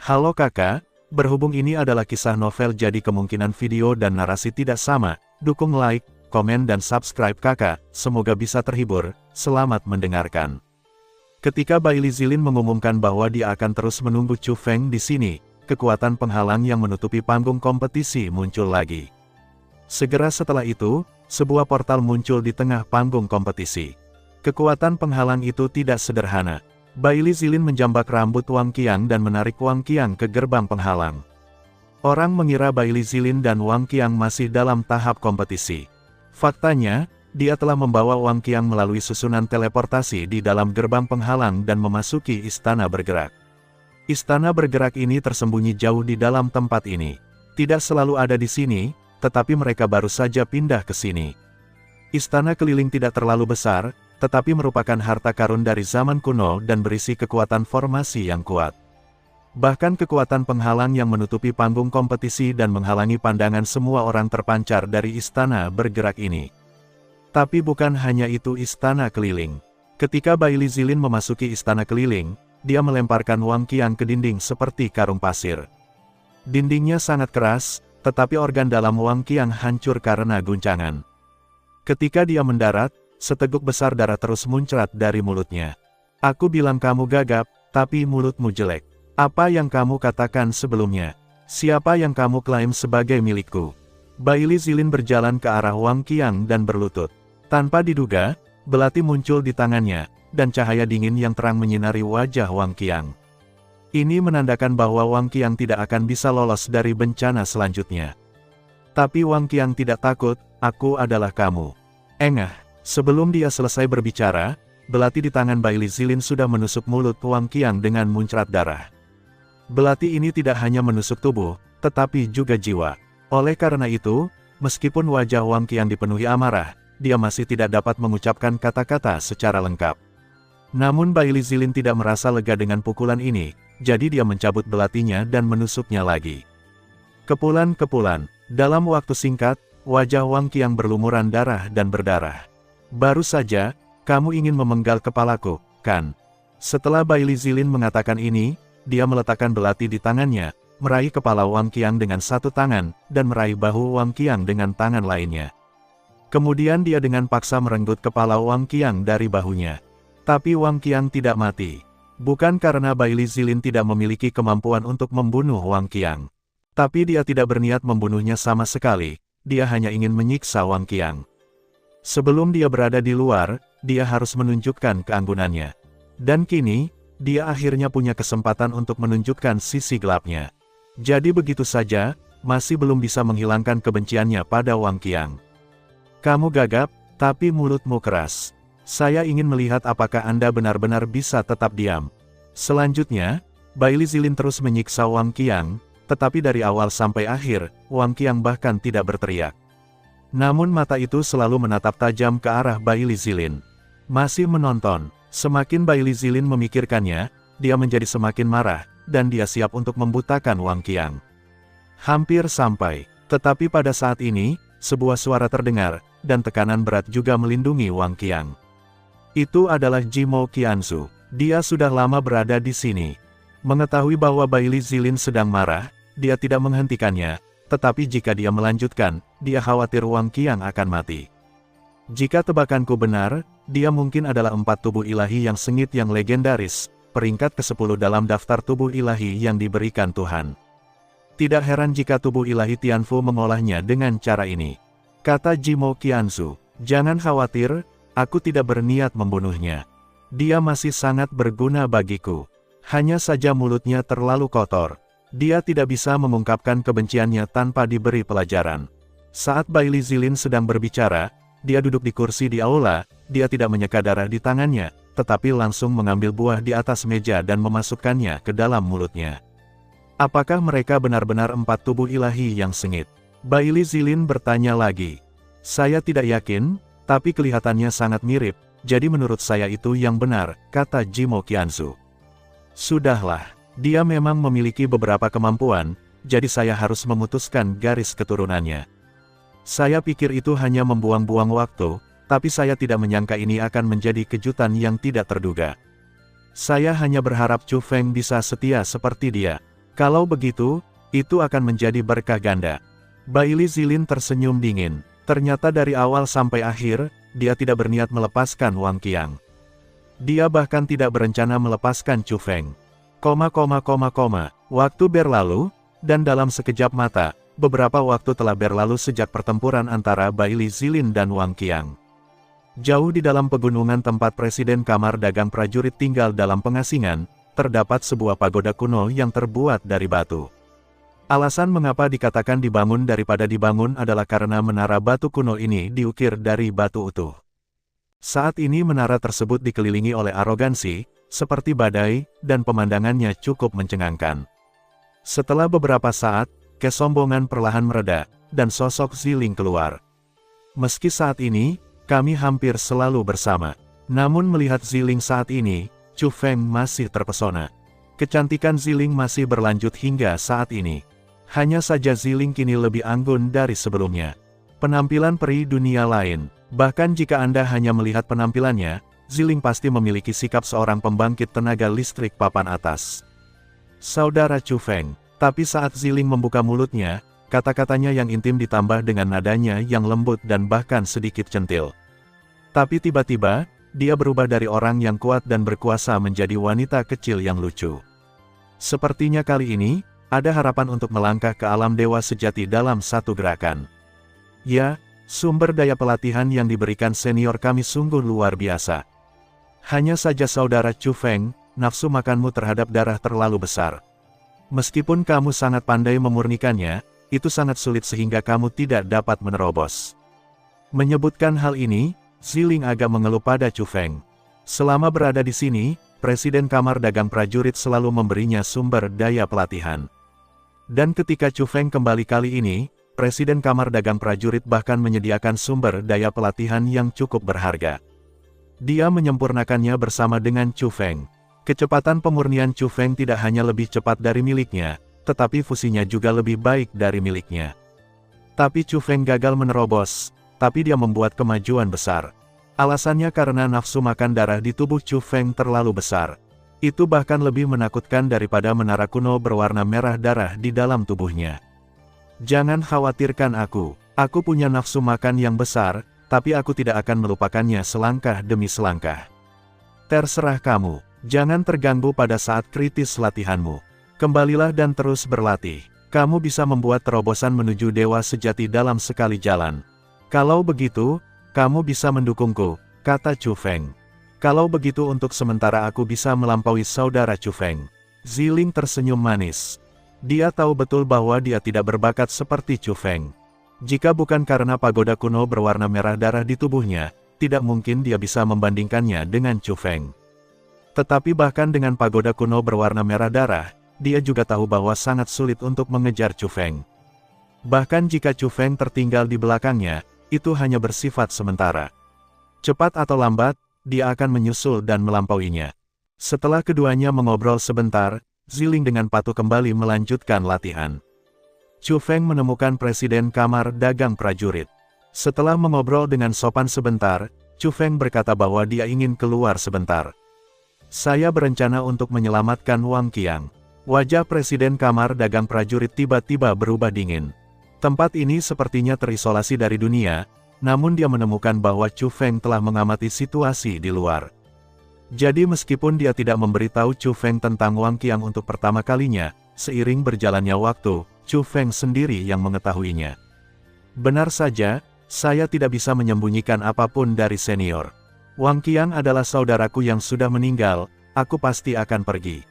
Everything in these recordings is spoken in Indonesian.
Halo kakak, berhubung ini adalah kisah novel jadi kemungkinan video dan narasi tidak sama, dukung like, komen dan subscribe kakak, semoga bisa terhibur, selamat mendengarkan. Ketika Bailey Zilin mengumumkan bahwa dia akan terus menunggu Chu Feng di sini, kekuatan penghalang yang menutupi panggung kompetisi muncul lagi. Segera setelah itu, sebuah portal muncul di tengah panggung kompetisi. Kekuatan penghalang itu tidak sederhana. Bailey Zilin menjambak rambut Wang Qiang dan menarik Wang Qiang ke gerbang penghalang. Orang mengira Bailey Zilin dan Wang Qiang masih dalam tahap kompetisi. Faktanya, dia telah membawa Wang Qiang melalui susunan teleportasi di dalam gerbang penghalang dan memasuki istana bergerak. Istana bergerak ini tersembunyi jauh di dalam tempat ini. Tidak selalu ada di sini, tetapi mereka baru saja pindah ke sini. Istana keliling tidak terlalu besar, tetapi merupakan harta karun dari zaman kuno dan berisi kekuatan formasi yang kuat. Bahkan kekuatan penghalang yang menutupi panggung kompetisi dan menghalangi pandangan semua orang terpancar dari istana bergerak ini. Tapi bukan hanya itu istana keliling. Ketika Bailey Zilin memasuki istana keliling, dia melemparkan Wang Qiang ke dinding seperti karung pasir. Dindingnya sangat keras, tetapi organ dalam Wang Qiang hancur karena guncangan. Ketika dia mendarat, seteguk besar darah terus muncrat dari mulutnya. Aku bilang kamu gagap, tapi mulutmu jelek. Apa yang kamu katakan sebelumnya? Siapa yang kamu klaim sebagai milikku? Bailey Zilin berjalan ke arah Wang Qiang dan berlutut. Tanpa diduga, belati muncul di tangannya, dan cahaya dingin yang terang menyinari wajah Wang Qiang. Ini menandakan bahwa Wang Qiang tidak akan bisa lolos dari bencana selanjutnya. Tapi Wang Qiang tidak takut, aku adalah kamu. Engah. Sebelum dia selesai berbicara, belati di tangan Bailey Zilin sudah menusuk mulut Wang Qiang dengan muncrat darah. Belati ini tidak hanya menusuk tubuh, tetapi juga jiwa. Oleh karena itu, meskipun wajah Wang Qiang dipenuhi amarah, dia masih tidak dapat mengucapkan kata-kata secara lengkap. Namun Bailey Zilin tidak merasa lega dengan pukulan ini, jadi dia mencabut belatinya dan menusuknya lagi. Kepulan-kepulan, dalam waktu singkat, wajah Wang Qiang berlumuran darah dan berdarah. Baru saja, kamu ingin memenggal kepalaku, kan? Setelah Bailey Zilin mengatakan ini, dia meletakkan belati di tangannya, meraih kepala Wang Qiang dengan satu tangan, dan meraih bahu Wang Qiang dengan tangan lainnya. Kemudian dia dengan paksa merenggut kepala Wang Qiang dari bahunya. Tapi Wang Qiang tidak mati. Bukan karena Bailey Zilin tidak memiliki kemampuan untuk membunuh Wang Qiang. Tapi dia tidak berniat membunuhnya sama sekali, dia hanya ingin menyiksa Wang Qiang. Sebelum dia berada di luar, dia harus menunjukkan keanggunannya. Dan kini, dia akhirnya punya kesempatan untuk menunjukkan sisi gelapnya. Jadi begitu saja, masih belum bisa menghilangkan kebenciannya pada Wang Qiang. Kamu gagap, tapi mulutmu keras. Saya ingin melihat apakah Anda benar-benar bisa tetap diam. Selanjutnya, Bailey Zilin terus menyiksa Wang Qiang, tetapi dari awal sampai akhir, Wang Qiang bahkan tidak berteriak. Namun mata itu selalu menatap tajam ke arah Bailey Zilin. Masih menonton, semakin Bailey Zilin memikirkannya, dia menjadi semakin marah, dan dia siap untuk membutakan Wang Qiang. Hampir sampai, tetapi pada saat ini, sebuah suara terdengar, dan tekanan berat juga melindungi Wang Qiang. Itu adalah Jimo Qianzu. Dia sudah lama berada di sini. Mengetahui bahwa Bailey Zilin sedang marah, dia tidak menghentikannya. Tetapi jika dia melanjutkan, dia khawatir Wang Qiang akan mati. Jika tebakanku benar, dia mungkin adalah 4 tubuh ilahi yang sengit yang legendaris, peringkat ke-10 dalam daftar tubuh ilahi yang diberikan Tuhan. Tidak heran jika tubuh ilahi Tianfu mengolahnya dengan cara ini. Kata Jimo Qianzu, jangan khawatir, aku tidak berniat membunuhnya. Dia masih sangat berguna bagiku. Hanya saja mulutnya terlalu kotor. Dia tidak bisa mengungkapkan kebenciannya tanpa diberi pelajaran. Saat Bailey Zilin sedang berbicara, dia duduk di kursi di aula, dia tidak menyeka darah di tangannya, tetapi langsung mengambil buah di atas meja dan memasukkannya ke dalam mulutnya. Apakah mereka benar-benar 4 tubuh ilahi yang sengit? Bailey Zilin bertanya lagi. Saya tidak yakin, tapi kelihatannya sangat mirip, jadi menurut saya itu yang benar, kata Jimo Qianzu. Sudahlah. Dia memang memiliki beberapa kemampuan, jadi saya harus memutuskan garis keturunannya. Saya pikir itu hanya membuang-buang waktu, tapi saya tidak menyangka ini akan menjadi kejutan yang tidak terduga. Saya hanya berharap Chu Feng bisa setia seperti dia. Kalau begitu, itu akan menjadi berkah ganda. Bailey Zilin tersenyum dingin. Ternyata dari awal sampai akhir, dia tidak berniat melepaskan Wang Qiang. Dia bahkan tidak berencana melepaskan Chu Feng. Waktu berlalu, dan dalam sekejap mata, beberapa waktu telah berlalu sejak pertempuran antara Bailey Zilin dan Wang Qiang. Jauh di dalam pegunungan tempat Presiden Kamar Dagang Prajurit tinggal dalam pengasingan, terdapat sebuah pagoda kuno yang terbuat dari batu. Alasan mengapa dikatakan dibangun daripada dibangun adalah karena menara batu kuno ini diukir dari batu utuh. Saat ini menara tersebut dikelilingi oleh arogansi, seperti badai, dan pemandangannya cukup mencengangkan. Setelah beberapa saat, kesombongan perlahan mereda, dan sosok Ziling keluar. Meski saat ini, kami hampir selalu bersama. Namun melihat Ziling saat ini, Chu Feng masih terpesona. Kecantikan Ziling masih berlanjut hingga saat ini. Hanya saja Ziling kini lebih anggun dari sebelumnya. Penampilan peri dunia lain. Bahkan jika Anda hanya melihat penampilannya, Ziling pasti memiliki sikap seorang pembangkit tenaga listrik papan atas. Saudara Chu Feng. Tapi saat Ziling membuka mulutnya, kata-katanya yang intim ditambah dengan nadanya yang lembut dan bahkan sedikit centil. Tapi tiba-tiba, dia berubah dari orang yang kuat dan berkuasa menjadi wanita kecil yang lucu. Sepertinya kali ini, ada harapan untuk melangkah ke alam dewa sejati dalam satu gerakan. Ya, sumber daya pelatihan yang diberikan senior kami sungguh luar biasa. Hanya saja saudara Chu Feng, nafsu makanmu terhadap darah terlalu besar. Meskipun kamu sangat pandai memurnikannya, itu sangat sulit sehingga kamu tidak dapat menerobos. Menyebutkan hal ini, Ziling agak mengeluh pada Chu Feng. Selama berada di sini, Presiden Kamar Dagang Prajurit selalu memberinya sumber daya pelatihan. Dan ketika Chu Feng kembali kali ini, Presiden Kamar Dagang Prajurit bahkan menyediakan sumber daya pelatihan yang cukup berharga. Dia menyempurnakannya bersama dengan Chu Feng. Kecepatan pemurnian Chu Feng tidak hanya lebih cepat dari miliknya, tetapi fusinya juga lebih baik dari miliknya. Tapi Chu Feng gagal menerobos, tapi dia membuat kemajuan besar. Alasannya karena nafsu makan darah di tubuh Chu Feng terlalu besar. Itu bahkan lebih menakutkan daripada menara kuno berwarna merah darah di dalam tubuhnya. Jangan khawatirkan aku punya nafsu makan yang besar, tapi aku tidak akan melupakannya selangkah demi selangkah. Terserah kamu, jangan terganggu pada saat kritis latihanmu. Kembalilah dan terus berlatih. Kamu bisa membuat terobosan menuju dewa sejati dalam sekali jalan. Kalau begitu, kamu bisa mendukungku, kata Chu Feng. Kalau begitu untuk sementara aku bisa melampaui saudara Chu Feng. Ziling tersenyum manis. Dia tahu betul bahwa dia tidak berbakat seperti Chu Feng. Jika bukan karena pagoda kuno berwarna merah darah di tubuhnya, tidak mungkin dia bisa membandingkannya dengan Chu Feng. Tetapi bahkan dengan pagoda kuno berwarna merah darah, dia juga tahu bahwa sangat sulit untuk mengejar Chu Feng. Bahkan jika Chu Feng tertinggal di belakangnya, itu hanya bersifat sementara. Cepat atau lambat, dia akan menyusul dan melampauinya. Setelah keduanya mengobrol sebentar, Ziling dengan patuh kembali melanjutkan latihan. Chu Feng menemukan Presiden Kamar Dagang Prajurit. Setelah mengobrol dengan sopan sebentar, Chu Feng berkata bahwa dia ingin keluar sebentar. Saya berencana untuk menyelamatkan Wang Qiang. Wajah Presiden Kamar Dagang Prajurit tiba-tiba berubah dingin. Tempat ini sepertinya terisolasi dari dunia, namun dia menemukan bahwa Chu Feng telah mengamati situasi di luar. Jadi meskipun dia tidak memberitahu Chu Feng tentang Wang Qiang untuk pertama kalinya, seiring berjalannya waktu, Chu Feng sendiri yang mengetahuinya. Benar saja, saya tidak bisa menyembunyikan apapun dari senior. Wang Qiang adalah saudaraku yang sudah meninggal, aku pasti akan pergi.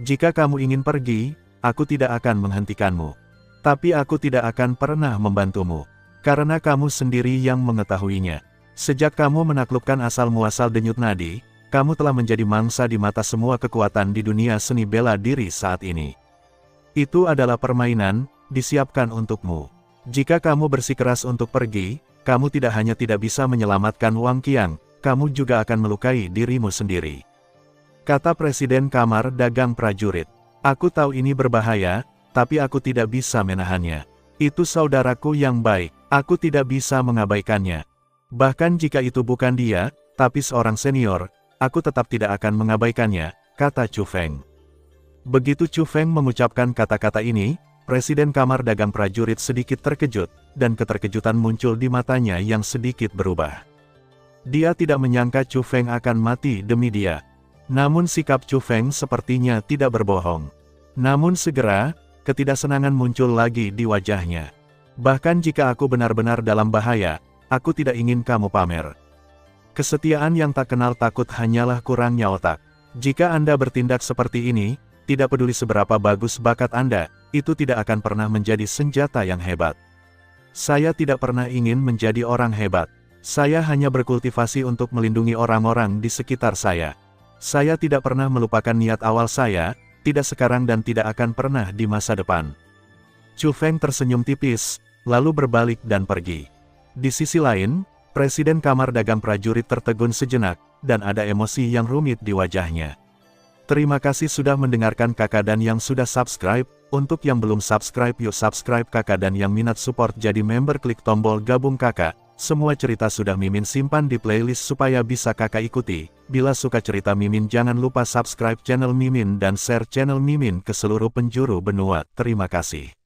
Jika kamu ingin pergi, aku tidak akan menghentikanmu. Tapi aku tidak akan pernah membantumu. Karena kamu sendiri yang mengetahuinya. Sejak kamu menaklukkan asal-muasal denyut nadi, kamu telah menjadi mangsa di mata semua kekuatan di dunia seni bela diri saat ini. Itu adalah permainan, disiapkan untukmu. Jika kamu bersikeras untuk pergi, kamu tidak hanya tidak bisa menyelamatkan Wang Qiang, kamu juga akan melukai dirimu sendiri. Kata Presiden Kamar Dagang Prajurit. Aku tahu ini berbahaya, tapi aku tidak bisa menahannya. Itu saudaraku yang baik, aku tidak bisa mengabaikannya. Bahkan jika itu bukan dia, tapi seorang senior, aku tetap tidak akan mengabaikannya, kata Chu Feng. Begitu Chu Feng mengucapkan kata-kata ini, Presiden Kamar Dagang Prajurit sedikit terkejut, dan keterkejutan muncul di matanya yang sedikit berubah. Dia tidak menyangka Chu Feng akan mati demi dia. Namun sikap Chu Feng sepertinya tidak berbohong. Namun segera, ketidaksenangan muncul lagi di wajahnya. Bahkan jika aku benar-benar dalam bahaya, aku tidak ingin kamu pamer. Kesetiaan yang tak kenal takut hanyalah kurangnya otak. Jika Anda bertindak seperti ini, tidak peduli seberapa bagus bakat Anda, itu tidak akan pernah menjadi senjata yang hebat. Saya tidak pernah ingin menjadi orang hebat. Saya hanya berkultivasi untuk melindungi orang-orang di sekitar saya. Saya tidak pernah melupakan niat awal saya, tidak sekarang dan tidak akan pernah di masa depan. Chu Feng tersenyum tipis, lalu berbalik dan pergi. Di sisi lain, Presiden Kamar Dagang Prajurit tertegun sejenak, dan ada emosi yang rumit di wajahnya. Terima kasih sudah mendengarkan kakak dan yang sudah subscribe. Untuk yang belum subscribe yuk subscribe kakak dan yang minat support jadi member klik tombol gabung kakak. Semua cerita sudah Mimin simpan di playlist supaya bisa kakak ikuti. Bila suka cerita Mimin jangan lupa subscribe channel Mimin dan share channel Mimin ke seluruh penjuru benua. Terima kasih.